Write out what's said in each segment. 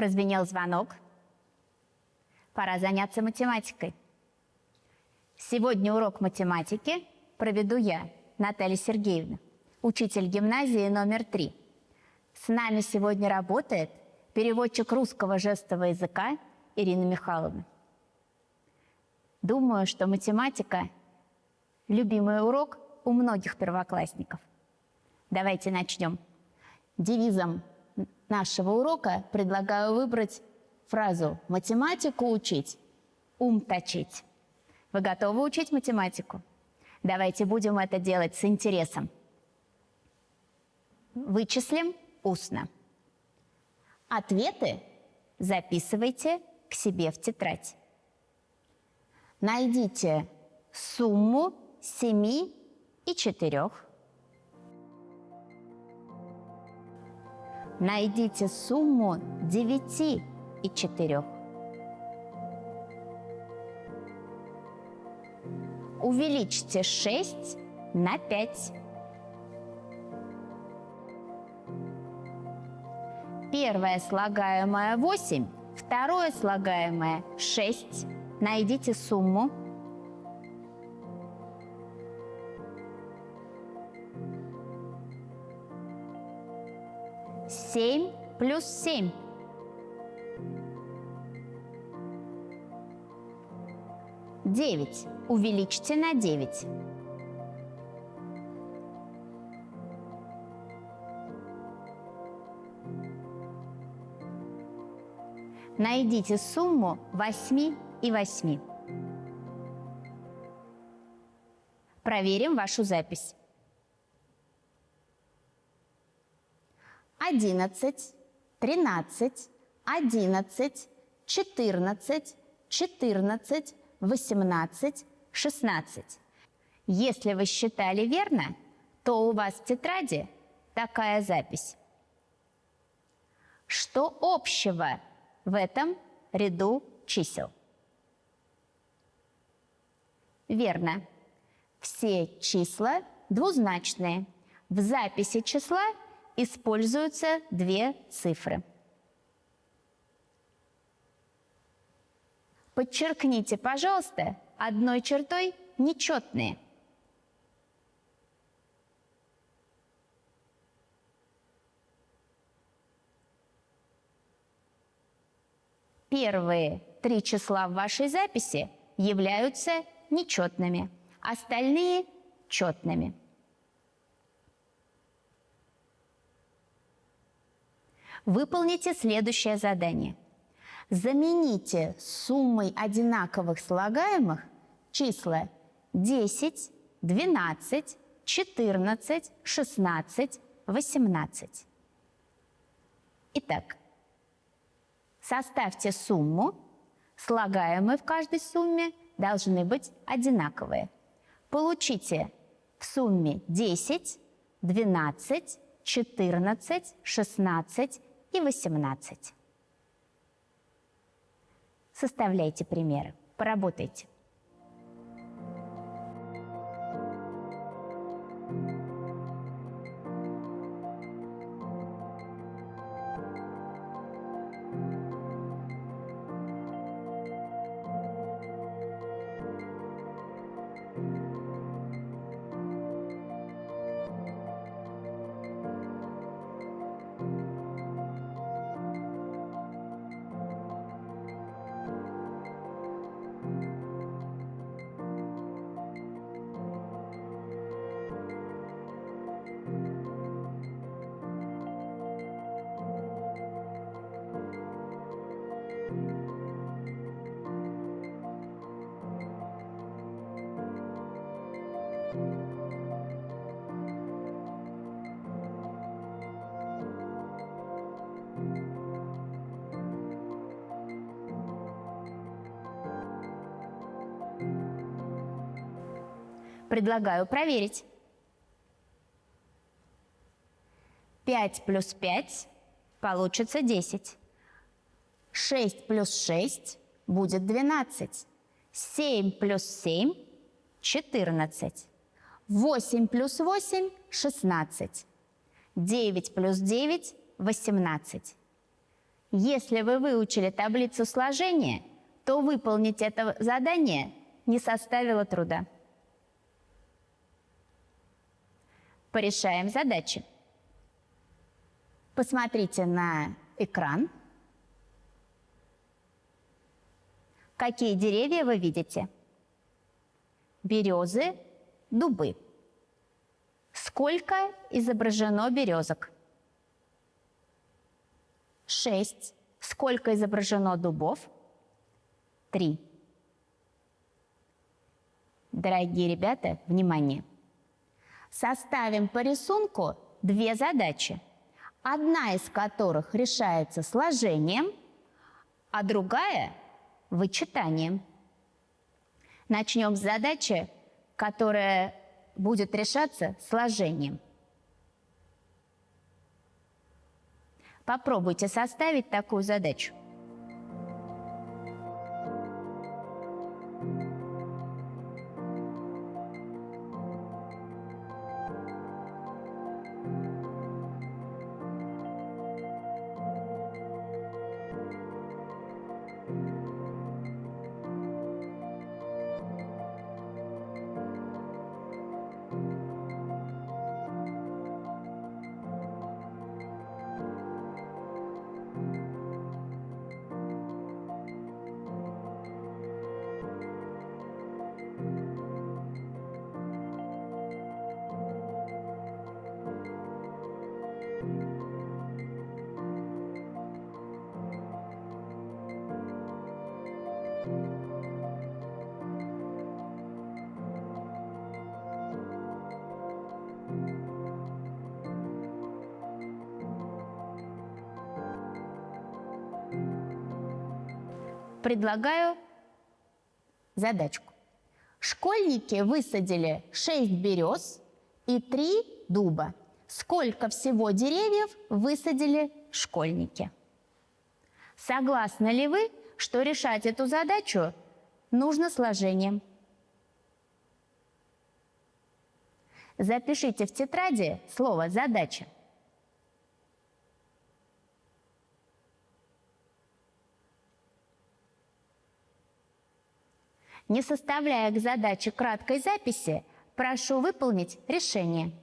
Прозвенел звонок. Пора заняться математикой. Сегодня урок математики проведу я, Наталья Сергеевна, учитель гимназии номер 3. С нами сегодня работает переводчик русского жестового языка Ирина Михайловна. Думаю, что математика – любимый урок у многих первоклассников. Давайте начнем. Девизом нашего урока предлагаю выбрать фразу «математику учить, ум точить». Вы готовы учить математику? Давайте будем это делать с интересом. Вычислим устно. Ответы записывайте к себе в тетрадь. Найдите сумму 7 и 4. Найдите сумму 9 и 4. Увеличьте 6 на 5. Первое слагаемое 8, второе слагаемое 6. Найдите сумму. Семь плюс 7. Девять. Увеличьте на 9. Найдите сумму 8 и 8. Проверим вашу запись. 11, 13, 11, 14, 14, 18, 16. Если вы считали верно, то у вас в тетради такая запись. Что общего в этом ряду чисел? Верно. Все числа двузначные. В записи числа используются две цифры. Подчеркните, пожалуйста, одной чертой нечетные. Первые 3 числа в вашей записи являются нечетными, остальные – четными. Выполните следующее задание. Замените суммой одинаковых слагаемых числа 10, 12, 14, 16, 18. Итак, составьте сумму. Слагаемые в каждой сумме должны быть одинаковые. Получите в сумме 10, 12, 14, 16 и 18. Составляйте примеры, поработайте. Предлагаю проверить. 5 плюс 5 получится 10. 6 плюс 6 будет 12. 7 плюс 7 – 14. 8 плюс 8 – 16. 9 плюс 9 – 18. Если вы выучили таблицу сложения, то выполнить это задание не составило труда. Порешаем задачи. Посмотрите на экран. Какие деревья вы видите? Березы, дубы. Сколько изображено березок? 6. Сколько изображено дубов? 3. Дорогие ребята, внимание! Составим по рисунку две задачи, одна из которых решается сложением, а другая – вычитанием. Начнем с задачи, которая будет решаться сложением. Попробуйте составить такую задачу. Предлагаю задачку. Школьники высадили 6 берез и 3 дуба. Сколько всего деревьев высадили школьники? Согласны ли вы, что решать эту задачу нужно сложением? Запишите в тетради слово «задача». Не составляя к задаче краткой записи, прошу выполнить решение.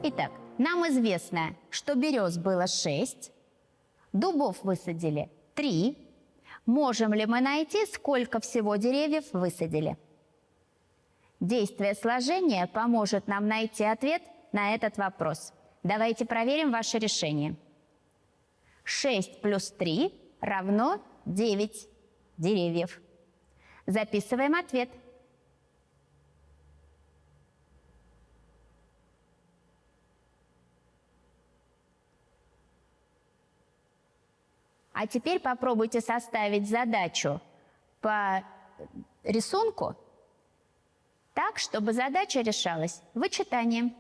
Итак, нам известно, что берез было 6, дубов высадили 3. Можем ли мы найти, сколько всего деревьев высадили? Действие сложения поможет нам найти ответ на этот вопрос. Давайте проверим ваше решение. 6 плюс 3 равно 9 деревьев. Записываем ответ. А теперь попробуйте составить задачу по рисунку так, чтобы задача решалась вычитанием.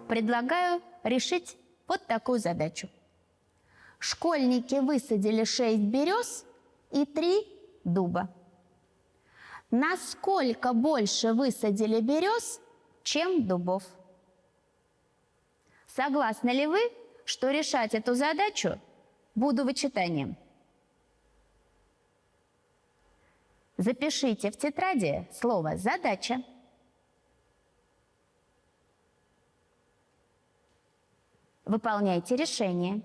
Предлагаю решить вот такую задачу. Школьники высадили 6 берез и 3 дуба. насколько больше высадили берез, чем дубов? Согласны ли вы, что решать эту задачу буду вычитанием? Запишите в тетради слово «задача». Выполняйте решение.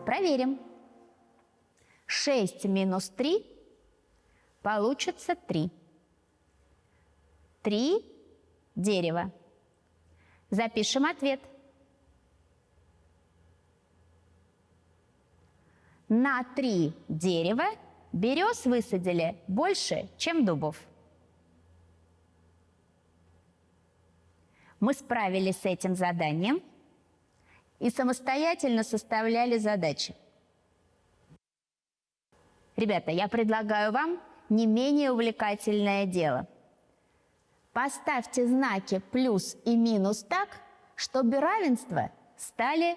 Проверим. 6 минус 3 получится 3. 3 дерева. Запишем ответ. На 3 дерева берез высадили больше, чем дубов. Мы справились с этим заданием и самостоятельно составляли задачи. Ребята, я предлагаю вам не менее увлекательное дело. Поставьте знаки плюс и минус так, чтобы равенства стали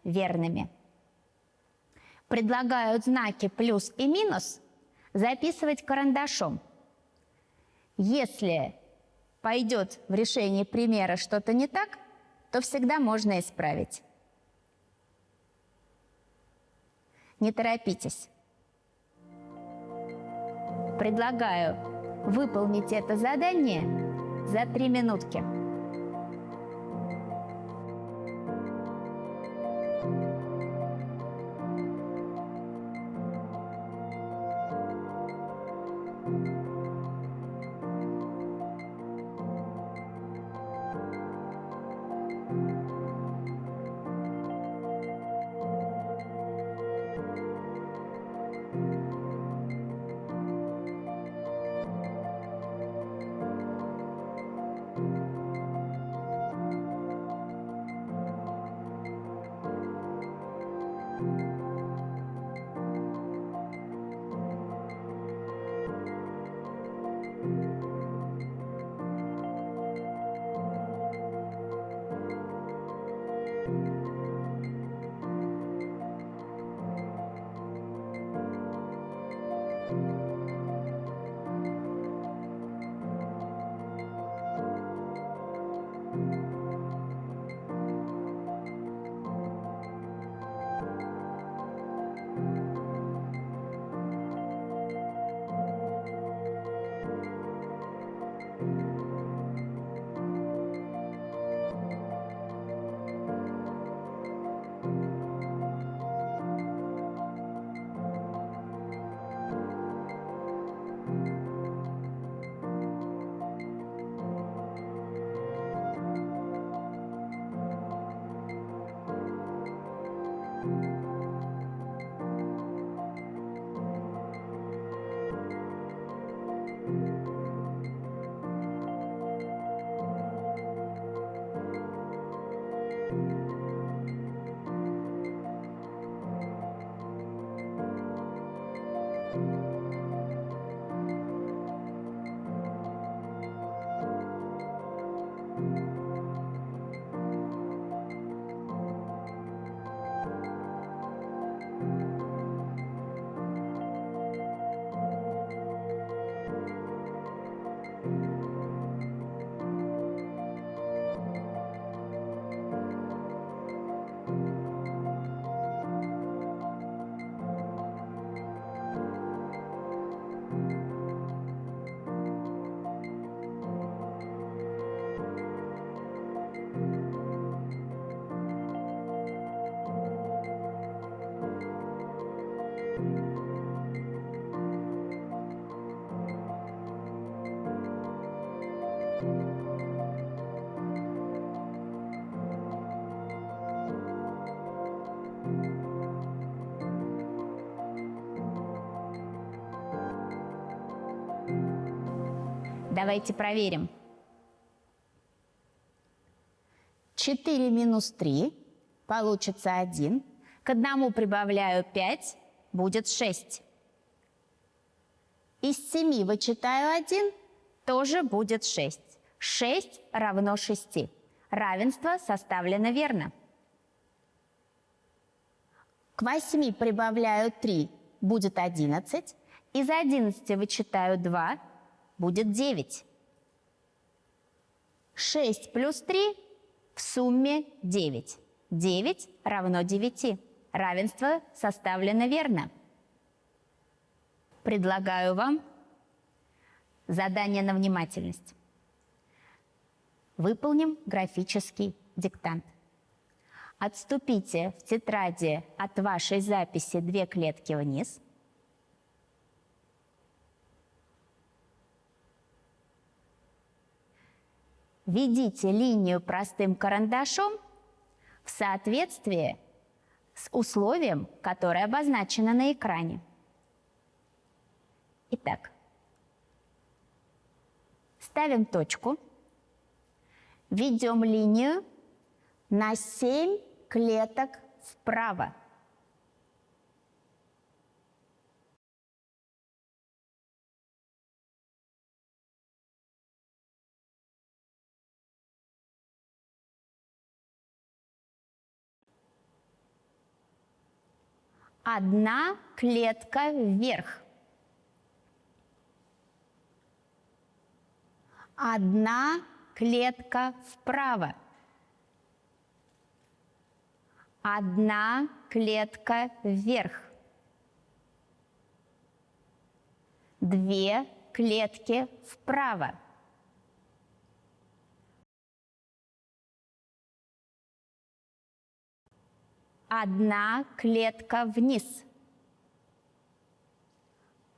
верными. Предлагаю знаки плюс и минус записывать карандашом. Если пойдет в решении примера что-то не так, то всегда можно исправить. Не торопитесь. Предлагаю выполнить это задание за 3 минутки. Давайте проверим. 4 минус 3 получится 1. К 1 прибавляю 5, будет 6. Из 7 вычитаю 1, тоже будет 6. 6 равно 6. Равенство составлено верно. К 8 прибавляю 3, будет 11. Из 11 вычитаю 2, будет 9. 6 плюс 3 в сумме 9. 9 равно 9. Равенство составлено верно. Предлагаю вам задание на внимательность. Выполним графический диктант. Отступите в тетради от вашей записи 2 клетки вниз. Введите линию простым карандашом в соответствии с условием, которое обозначено на экране. Итак, ставим точку, ведем линию на 7 клеток вправо. Одна клетка вверх. Одна клетка вправо. Одна клетка вверх. 2 клетки вправо. Одна клетка вниз.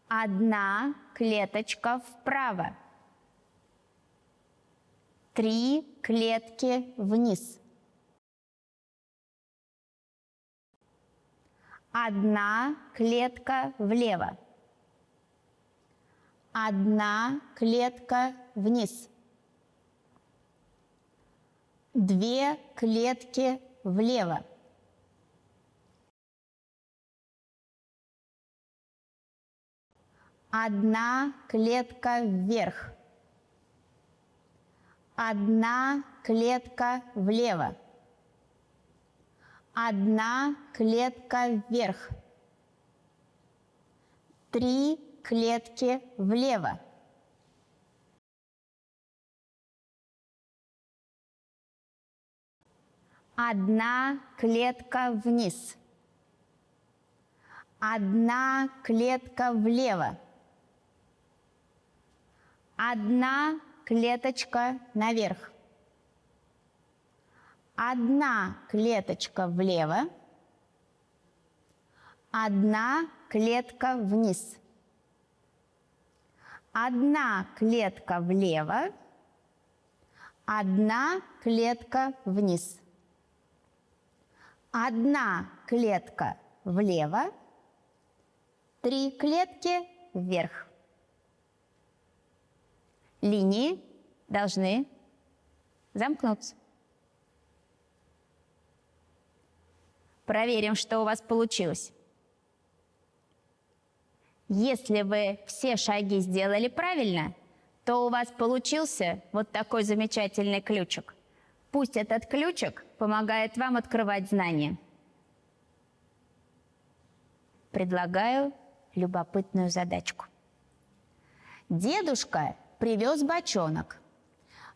Одна клеточка вправо. 3 клетки вниз. Одна клетка влево. Одна клетка вниз. 2 клетки влево. Одна клетка вверх. Одна клетка влево. Одна клетка вверх. 3 клетки влево. Одна клетка вниз. Одна клетка влево. Одна клеточка наверх. Одна клеточка влево. Одна клетка вниз. Одна клетка влево. Одна клетка вниз. Одна клетка влево. 3 клетки вверх. Линии должны замкнуться. Проверим, что у вас получилось. Если вы все шаги сделали правильно, то у вас получился вот такой замечательный ключик. Пусть этот ключик помогает вам открывать знания. Предлагаю любопытную задачку. Дедушка привез бочонок,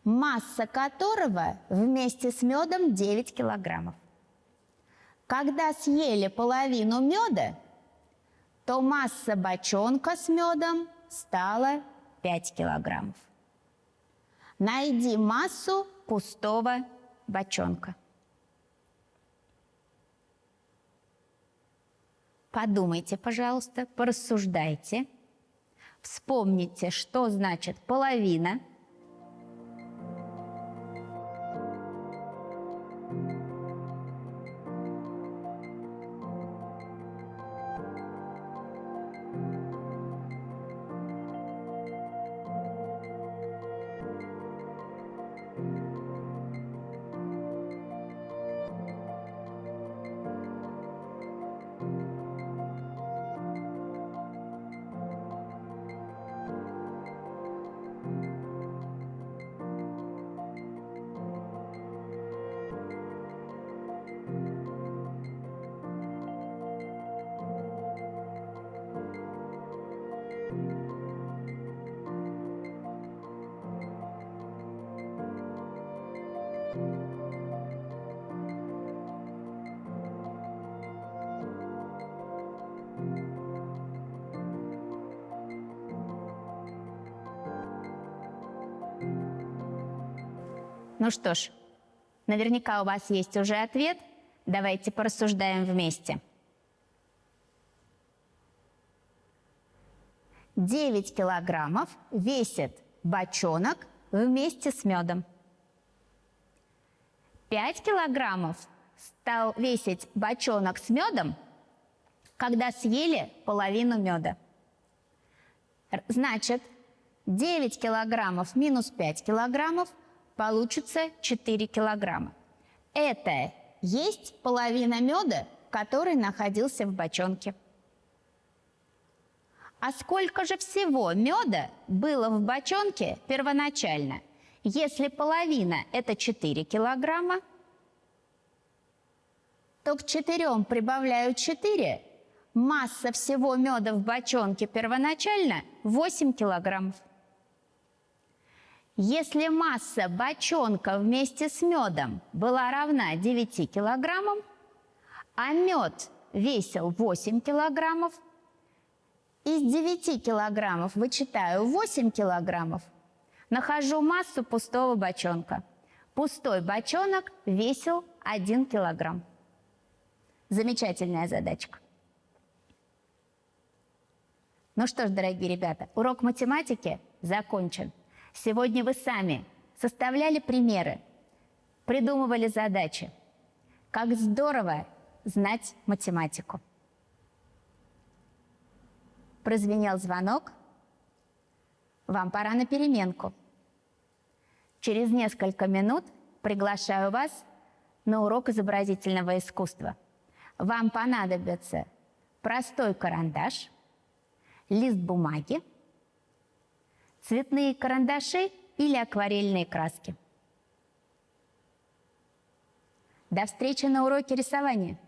масса которого вместе с медом 9 килограммов. Когда съели половину меда, то масса бочонка с медом стала 5 килограммов. Найди массу пустого бочонка. Подумайте, пожалуйста, порассуждайте. Вспомните, что значит половина. Ну что ж, наверняка у вас есть уже ответ. Давайте порассуждаем вместе. 9 килограммов весит бочонок вместе с медом. 5 килограммов стал весить бочонок с медом, когда съели половину меда. Значит, 9 килограммов минус 5 килограммов получится 4 килограмма. Это есть половина меда, который находился в бочонке. А сколько же всего меда было в бочонке первоначально? Если половина – это 4 килограмма, то к 4 прибавляю 4. Масса всего меда в бочонке первоначально 8 килограммов. Если масса бочонка вместе с медом была равна 9 килограммам, а мед весил 8 килограммов, из 9 килограммов вычитаю 8 килограммов, нахожу массу пустого бочонка. Пустой бочонок весил 1 килограмм. Замечательная задачка. Ну что ж, дорогие ребята, урок математики закончен. Сегодня вы сами составляли примеры, придумывали задачи. Как здорово знать математику. Прозвенел звонок. Вам пора на переменку. Через несколько минут приглашаю вас на урок изобразительного искусства. Вам понадобится простой карандаш, лист бумаги, цветные карандаши или акварельные краски. До встречи на уроке рисования!